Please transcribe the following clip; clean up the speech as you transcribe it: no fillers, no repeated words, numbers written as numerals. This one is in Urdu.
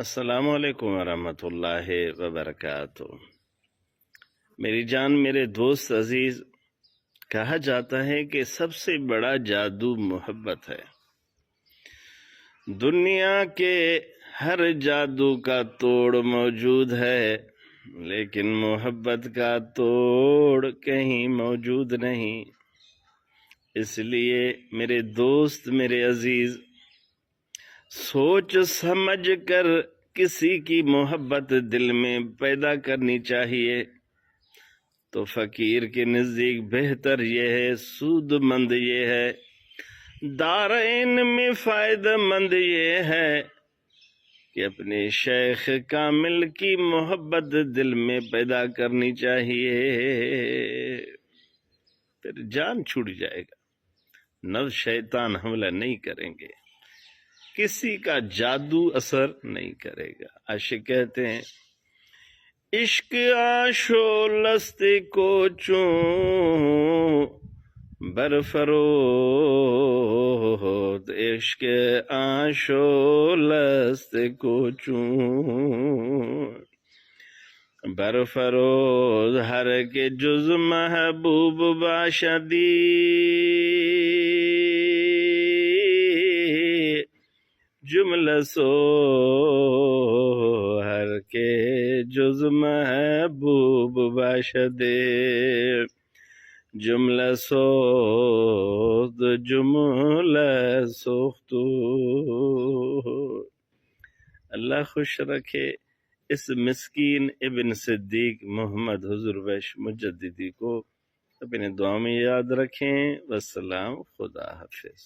السلام علیکم ورحمۃ اللہ وبرکاتہ۔ میری جان، میرے دوست عزیز، کہا جاتا ہے کہ سب سے بڑا جادو محبت ہے۔ دنیا کے ہر جادو کا توڑ موجود ہے، لیکن محبت کا توڑ کہیں موجود نہیں۔ اس لیے میرے دوست، میرے عزیز، سوچ سمجھ کر کسی کی محبت دل میں پیدا کرنی چاہیے، تو فقیر کے نزدیک بہتر یہ ہے، سود مند یہ ہے، دارین میں فائدہ مند یہ ہے کہ اپنے شیخ کامل کی محبت دل میں پیدا کرنی چاہیے، پھر جان چھوٹ جائے گا، نفس شیطان حملہ نہیں کریں گے، کسی کا جادو اثر نہیں کرے گا۔ عاشق کہتے ہیں، عشق آشو لست کو چوں برفروخت، عشق آشو لست کو چوں برفروز، ہر کے جز محبوب باشدی، جملہ سو ہر کے جز محبوب باشدے، جملہ سو جملہ سوختو۔ اللہ خوش رکھے اس مسکین ابن صدیق محمد حضور ویش مجددی کو، اپنے دعا میں یاد رکھیں۔ والسلام، خدا حافظ۔